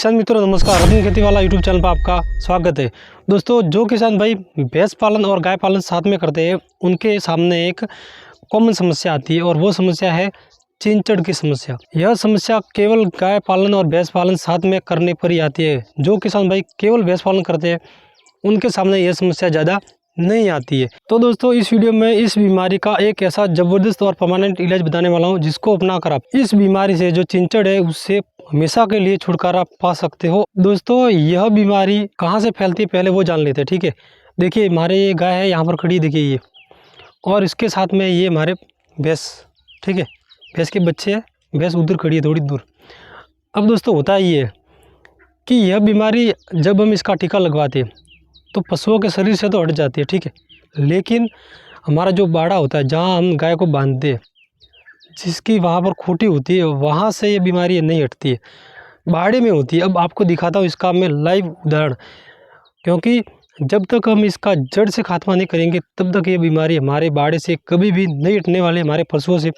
किसान मित्रों नमस्कार। अपनी खेती वाला यूट्यूब चैनल पर आपका स्वागत है। दोस्तों, जो किसान भाई भैंस पालन और गाय पालन साथ में करते हैं उनके सामने एक कॉमन समस्या आती है और वो समस्या है चिंचड़ की समस्या। यह समस्या केवल गाय पालन और भैंस पालन साथ में करने पर ही आती है। जो किसान भाई केवल भैंस पालन करते हैं उनके सामने यह समस्या ज़्यादा नहीं आती है। तो दोस्तों, इस वीडियो में इस बीमारी का एक ऐसा ज़बरदस्त और परमानेंट इलाज बताने वाला हूं जिसको अपनाकर आप इस बीमारी से जो चिंचड़ है उससे हमेशा के लिए छुटकारा पा सकते हो। दोस्तों, यह बीमारी कहां से फैलती है पहले वो जान लेते हैं। ठीक है, देखिए हमारे ये गाय है यहाँ पर खड़ी, देखिए ये, और इसके साथ में ये हमारे भैंस, ठीक है, भैंस के बच्चे हैं, भैंस उधर खड़ी है थोड़ी दूर। अब दोस्तों होता ये है कि यह बीमारी जब हम इसका टीका लगवाते हैं तो पशुओं के शरीर से तो हट जाती है, ठीक है, लेकिन हमारा जो बाड़ा होता है जहाँ हम गाय को बांधते हैं, जिसकी वहाँ पर खूंटी होती है, वहाँ से ये बीमारी नहीं हटती है, बाड़े में होती है। अब आपको दिखाता हूँ इसका मैं लाइव उदाहरण, क्योंकि जब तक हम इसका जड़ से खात्मा नहीं करेंगे तब तक ये बीमारी हमारे बाड़े से कभी भी नहीं हटने वाले, हमारे पशुओं से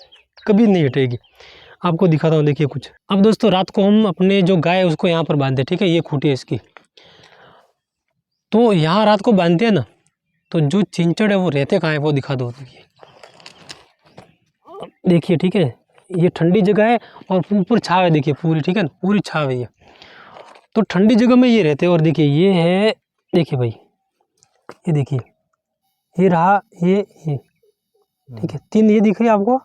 कभी नहीं हटेगी। आपको दिखाता हूँ, देखिए कुछ। अब दोस्तों, रात को हम अपने जो गाय है उसको यहाँ पर बांधते हैं, ठीक है, ये खूंटी है इसकी, तो यहाँ रात को बांधते हैं ना, तो जो चिंचड़ है वो रहते कहाँ है वो दिखा दो। देखिए, ठीक है, ये ठंडी जगह है और ऊपर छाव है, देखिए पूरी, ठीक है ना, पूरी छाव है ये, तो ठंडी जगह में ये रहते हैं। और देखिए ये है, देखिए भाई, ये देखिए, ये रहा, ये ठीक है, तीन ये दिख रही है आपको।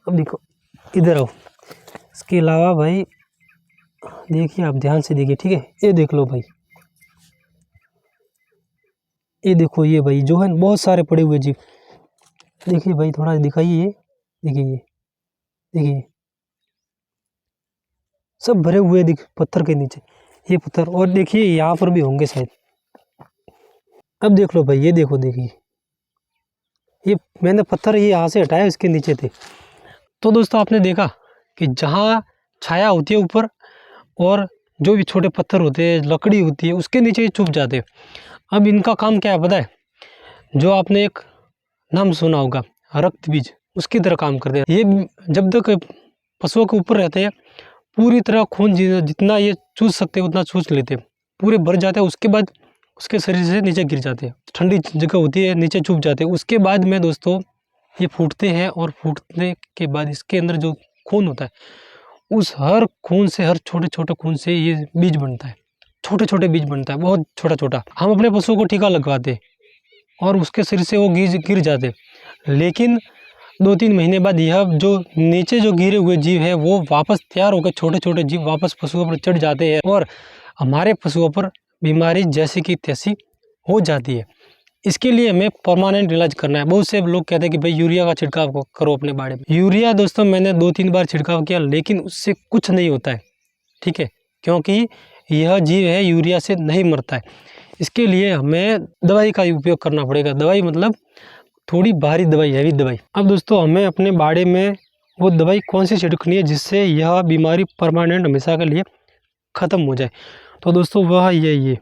अब देखो इधर आओ, इसके अलावा भाई देखिए, आप ध्यान से देखिए, ठीक है, ये देख लो भाई, ये देखो, ये भाई जो है बहुत सारे पड़े हुए जीव, देखिए भाई, थोड़ा दिखाइए, ये देखिए, ये देखिए सब भरे हुए दिख पत्थर के नीचे, ये पत्थर, और देखिए यहाँ पर भी होंगे शायद। अब देख लो भाई, ये देखो, देखिए ये मैंने पत्थर ये यहाँ से हटाया, इसके नीचे थे। तो दोस्तों, आपने देखा कि जहाँ छाया होती है ऊपर और जो भी छोटे पत्थर होते हैं, लकड़ी होती है, उसके नीचे ही छुप जाते हैं। अब इनका काम क्या है पता है? जो आपने एक नाम सुना होगा, रक्त बीज, उसकी तरह काम करते हैं। ये जब तक पशुओं के ऊपर रहते हैं पूरी तरह खून जितना ये चूस सकते हैं उतना चूस लेते हैं, पूरे भर जाते हैं। उसके बाद उसके शरीर से नीचे गिर जाते हैं, ठंडी जगह होती है, नीचे चुप जाते हैं। उसके बाद में दोस्तों ये फूटते हैं, और फूटने के बाद इसके अंदर जो खून होता है, उस हर खून से, हर छोटे छोटे खून से ये बीज बनता है, छोटे छोटे बीज बनता है, बहुत छोटा छोटा। हम अपने पशुओं को टीका लगवाते हैं और उसके शरीर से वो गिर जाते, लेकिन 2-3 महीने बाद यह जो नीचे जो गिरे हुए जीव है वो वापस तैयार होकर, छोटे छोटे जीव वापस पशुओं पर चढ़ जाते हैं और हमारे पशुओं पर बीमारी जैसी की तैसी हो जाती है। इसके लिए हमें परमानेंट इलाज करना है। बहुत से लोग कहते हैं कि भाई यूरिया का छिड़काव करो अपने बाड़े में। यूरिया दोस्तों मैंने 2-3 बार छिड़काव किया, लेकिन उससे कुछ नहीं होता है, ठीक है, क्योंकि यह जीव है यूरिया से नहीं मरता है। इसके लिए हमें दवाई का उपयोग करना पड़ेगा। दवाई मतलब थोड़ी भारी दवाई, हैवी दवाई। अब दोस्तों, हमें अपने बाड़े में वो दवाई कौन सी छिड़कनी है जिससे यह बीमारी परमानेंट हमेशा के लिए ख़त्म हो जाए? तो दोस्तों वह ये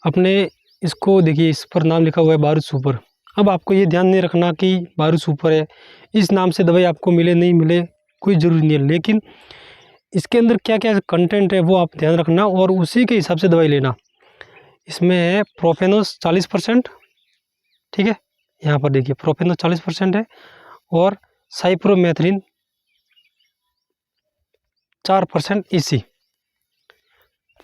अपने इसको देखिए, इस पर नाम लिखा हुआ है बारूद सुपर। अब आपको ये ध्यान नहीं रखना कि बारूद सुपर है, इस नाम से दवाई आपको मिले नहीं मिले कोई ज़रूरी नहीं है, लेकिन इसके अंदर क्या क्या कंटेंट है वो आप ध्यान रखना और उसी के हिसाब से दवाई लेना। इसमें है प्रोफेनोस 40%, ठीक है, यहाँ पर देखिए प्रोफेनोस 40% है, और साइप्रोमेथ्रिन 4% ईसी।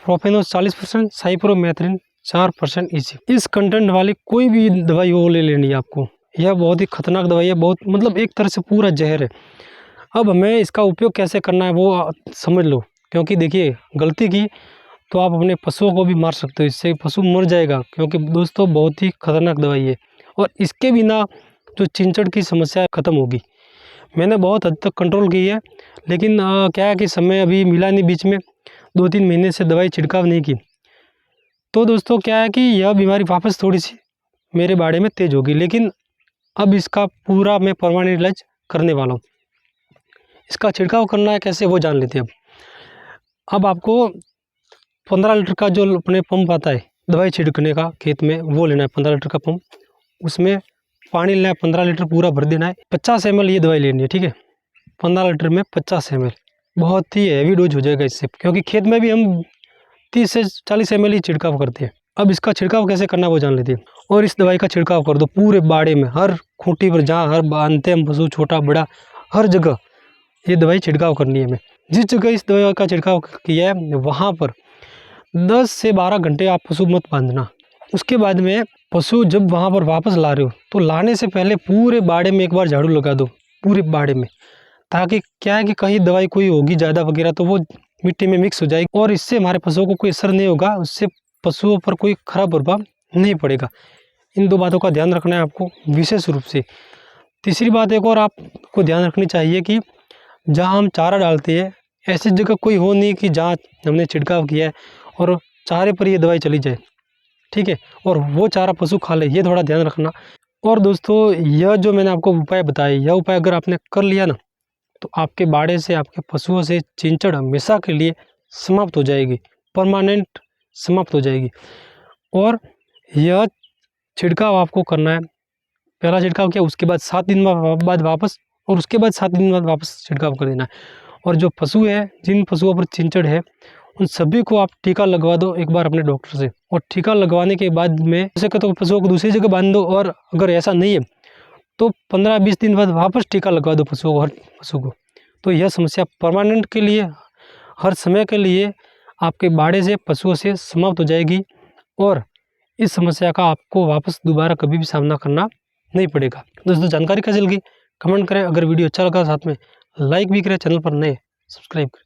प्रोफेनोस 40%, साइप्रोमेथ्रिन 4% ईसी। इस कंटेंट वाली कोई भी दवाई वो ले लेनी है आपको। यह बहुत ही खतरनाक दवाई है, बहुत मतलब एक तरह से पूरा जहर है। अब हमें इसका उपयोग कैसे करना है वो समझ लो, क्योंकि देखिए गलती की तो आप अपने पशुओं को भी मार सकते हो, इससे पशु मर जाएगा, क्योंकि दोस्तों बहुत ही खतरनाक दवाई है और इसके बिना जो चिंचड़ की समस्या ख़त्म होगी। मैंने बहुत हद तक कंट्रोल की है, लेकिन क्या है कि समय अभी मिला नहीं, बीच में 2-3 महीने से दवाई छिड़काव नहीं की, तो दोस्तों क्या है कि यह बीमारी वापस थोड़ी सी मेरे बाड़े में तेज़ होगी। लेकिन अब इसका पूरा मैं परमानेंट इलाज करने वाला हूँ। इसका छिड़काव करना है कैसे वो जान लेते हैं। अब आपको 15 लीटर का जो अपने पंप आता है दवाई छिड़कने का खेत में, वो लेना है, 15 लीटर का पंप, उसमें पानी लेना है, 15 लीटर पूरा भर देना है, 50 ml ये दवाई लेनी है, ठीक है, 15 लीटर में 50 ml, बहुत ही हैवी डोज हो जाएगा इससे, क्योंकि खेत में भी हम 30 से 40 ml ही छिड़काव करते हैं। अब इसका छिड़काव कैसे करना वो जान लेते हैं। और इस दवाई का छिड़काव कर दो पूरे बाड़े में, हर खूंटी पर, जहाँ हर बांधते हैं पशु, छोटा बड़ा हर जगह ये दवाई छिड़काव करनी है हमें। जिस जगह इस दवाई का छिड़काव किया है वहाँ पर 10 से 12 घंटे आप पशु मत बांधना। उसके बाद में पशु जब वहाँ पर वापस ला रहे हो तो लाने से पहले पूरे बाड़े में एक बार झाड़ू लगा दो, पूरे बाड़े में, ताकि क्या है कि कहीं दवाई कोई होगी ज़्यादा वगैरह तो वो मिट्टी में मिक्स हो जाएगी और इससे हमारे पशुओं को कोई असर नहीं होगा, उससे पशुओं पर कोई खराब प्रभाव नहीं पड़ेगा। इन 2 बातों का ध्यान रखना है आपको विशेष रूप से। तीसरी बात एक और आपको ध्यान रखनी चाहिए कि जहाँ हम चारा डालते हैं ऐसी जगह कोई हो नहीं कि जहाँ हमने छिड़काव किया है और चारे पर ये दवाई चली जाए, ठीक है, और वो चारा पशु खा ले, ये थोड़ा ध्यान रखना। और दोस्तों यह जो मैंने आपको उपाय बताए, यह उपाय अगर आपने कर लिया ना तो आपके बाड़े से, आपके पशुओं से चिंचड़ हमेशा के लिए समाप्त हो जाएगी, परमानेंट समाप्त हो जाएगी। और यह छिड़काव आपको करना है, पहला छिड़काव किया उसके बाद 7 दिन बाद वापस, और उसके बाद 7 दिन बाद वापस छिड़काव कर देना है। और जो पशु है, जिन पशुओं पर चिंचड़ है उन सभी को आप टीका लगवा दो एक बार अपने डॉक्टर से। और टीका लगवाने के बाद में ऐसे तो पशुओं को दूसरी जगह बांध दो, और अगर ऐसा नहीं है तो 15-20 दिन बाद वापस टीका लगवा दो पशुओं को, हर पशु को। तो यह समस्या परमानेंट के लिए, हर समय के लिए आपके बाड़े से, पशुओं से समाप्त हो जाएगी और इस समस्या का आपको वापस दोबारा कभी भी सामना करना नहीं पड़ेगा। दोस्तों जानकारी कैसी लगी कमेंट करें, अगर वीडियो अच्छा लगा साथ में लाइक भी करें, चैनल पर नए सब्सक्राइब करें।